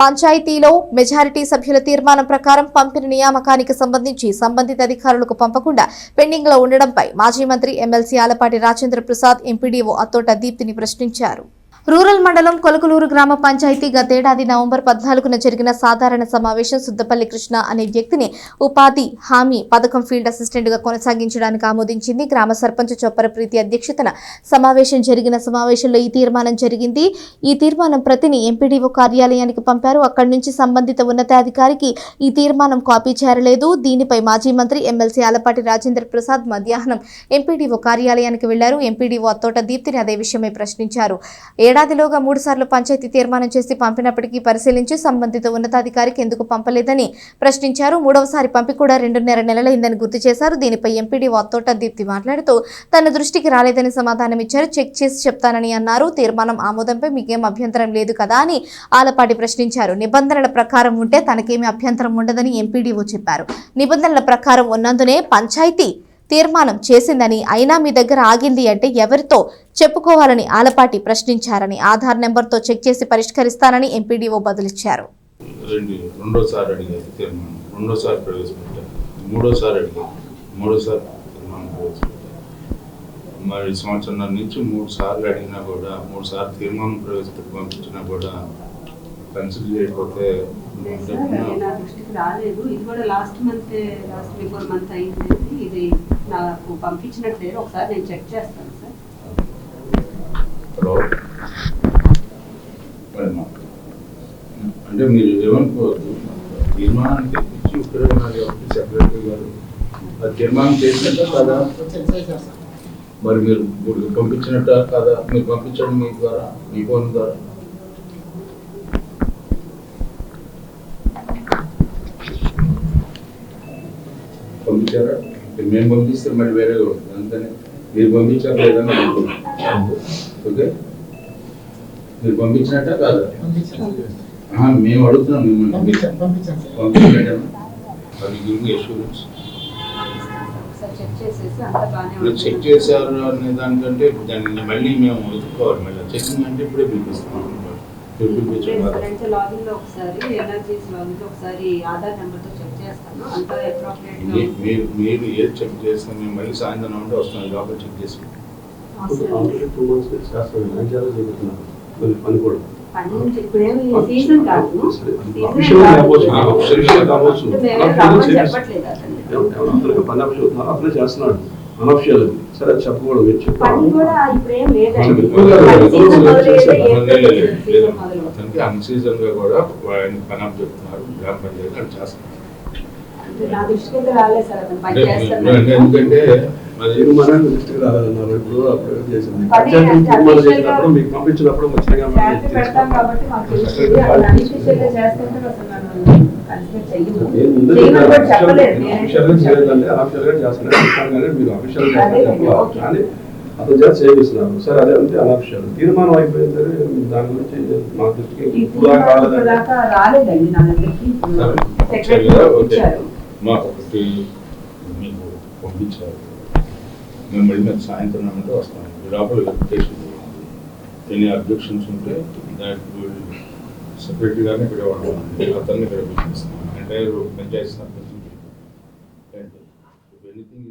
పంచాయతీలో మెజారిటీ సభ్యుల తీర్మానం ప్రకారం పంపిన నియామకానికి సంబంధించి సంబంధిత అధికారులకు పంపకుండా పెండింగ్ లో ఉండడంపై మాజీ మంత్రి ఎమ్మెల్సీ ఆలపాటి రాజేంద్ర ప్రసాద్ ఎంపీడీఓ అత్తోట దీప్తిని ప్రశ్నించారు. రూరల్ మండలం కొలకలూరు గ్రామ పంచాయతీ గతేడాది నవంబర్ 14న జరిగిన సాధారణ సమావేశం సుద్దపల్లి కృష్ణ అనే వ్యక్తిని ఉపాధి హామీ పథకం ఫీల్డ్ అసిస్టెంట్ గా కొనసాగించడానికి ఆమోదించింది. గ్రామ సర్పంచ్ చొప్పర ప్రీతి అధ్యక్షతన సమావేశం జరిగిన సమావేశంలో ఈ తీర్మానం జరిగింది. ఈ తీర్మానం ప్రతిని ఎంపీడీఓ కార్యాలయానికి పంపారు. అక్కడి నుంచి సంబంధిత ఉన్నతాధికారికి ఈ తీర్మానం కాపీ చేరలేదు. దీనిపై మాజీ మంత్రి ఎమ్మెల్సీ ఆలపాటి రాజేంద్ర ప్రసాద్ మధ్యాహ్నం ఎంపీడీఓ కార్యాలయానికి వెళ్లారు. ఎంపీడీఓ అత్తోట దీప్తిని అదే విషయమై ప్రశ్నించారు. ఏడాదిలోగా 3 సార్లు పంచాయతీ తీర్మానం చేసి పంపినప్పటికీ పరిశీలించి సంబంధిత ఉన్నతాధికారికి ఎందుకు పంపలేదని ప్రశ్నించారు. 3వసారి పంపి కూడా 2.5 నెలలైందని గుర్తు చేశారు. దీనిపై ఎంపీడీఓ అత్తోట దీప్తి మాట్లాడుతూ తన దృష్టికి రాలేదని సమాధానం ఇచ్చారు. చెక్ చేసి చెప్తానని అన్నారు. తీర్మానం ఆమోదంపై మీకేం అభ్యంతరం లేదు కదా అని ఆలపాటి ప్రశ్నించారు. నిబంధనల ప్రకారం ఉంటే తనకేమీ అభ్యంతరం ఉండదని ఎంపీడీఓ చెప్పారు. నిబంధనల ప్రకారం ఉన్నందునే పంచాయతీ తీర్మానం చేసిందని, అయినా మీ దగ్గర ఆగింది అంటే ఎవరితో చెప్పుకోవాలని ఆలపాటి ప్రశ్నించారని, ఆధార్ నెంబర్తో చెక్ చేసి పరిష్కరిస్తానని ఎంపీడీఓ బదులిచ్చారు. రెండోసారి అడిగారు తీర్మానం, రెండోసారి ప్రవేశపెట్టారు, మూడోసారి అడిగారు, మూడోసారి తీర్మానం ప్రవేశపెట్టారు. మరి సంవత్సరం నుంచి 3 సార్లు అడిగినా కూడా, 3 సార్లు తీర్మానం ప్రవేశపెట్టి పంపించినా కూడా కన్సిడర్ చేయకపోతే రాలేదు. ఇది కూడా లాస్ట్ బిఫోర్ మంత్ అయింది. ఇది నాకు పంపించినట్లేదు. ఒకసారి నేను చెక్ చేస్తాను సార్. అంటే మీరు ఏమనుకోవద్దు, తీర్మానానికి తెప్పించి ఉత్తరవినాలి కాబట్టి సెక్రటరీ గారు అది తీర్మానం చేసినట్ట కదా, మరి మీరు పంపించినట్ట కదా, మీరు పంపించండి మీ ద్వారా, మీ ఫోన్ ద్వారా. పంపించారా? మేము పంపిస్తే మరి వేరేగా ఉంటుంది. అందుకని మీరు పంపించారు లేదని అనుకుంటున్నాను. ఓకే, మీరు పంపించినట్ట కాదా? మేము అడుగుతున్నాం మిమ్మల్ని పంపించండి. చెక్ చేశారు అనే దానికంటే దాన్ని మళ్ళీ మేము వెతుక్కోవాలి. మళ్ళీ చెకింగ్ అంటే ఇప్పుడే పిలిపిస్తాం. లాగిన్ లో ఒకసారి ఎనర్జీస్ లాగిన్ లో ఒకసారి ఆధార్ నెంబర్ తో చెక్ చేస్తాను. అంతా మీరు ఏది చెక్ చేసినా మేము మళ్ళీ సాయంత్రం ఉంటే వస్తాం. లోపల చెక్ చేసి పని కూడా అప్లై చేస్తున్నాడు అనఫిషియల్. సరే చెప్పకూడదు. అన్సీజన్ గా కూడా పని అప్ చెప్తున్నారు. గ్రామ పంచాయతీ అది చేస్తున్నారు. ఎందుకంటే దృష్టికి రాలేదన్నారు. ఇప్పుడు అప్లై చేసింది చేసినప్పుడు మీకు పంపించినప్పుడు మీరు అఫీషియల్ కానీ అతను చేత చేపిస్తున్నారు. సరే అదే అంటే అనఫిషియల్ తీర్మానం అయిపోయింది. దాని గురించి మా దృష్టికి ఒకటి మీకు పంపించారు. మేము మళ్ళీ మేము సాయంత్రం అంటే వస్తాం. లోపల వెరిఫికేషన్ ఎన్ని అబ్జెక్షన్స్ ఉంటే దాట్ సెక్రటరీ గారిని ఇక్కడ ఇవ్వడం, అతన్ని ఇక్కడ పిలిపిస్తున్నాం. Entire panchayat sarpanch anything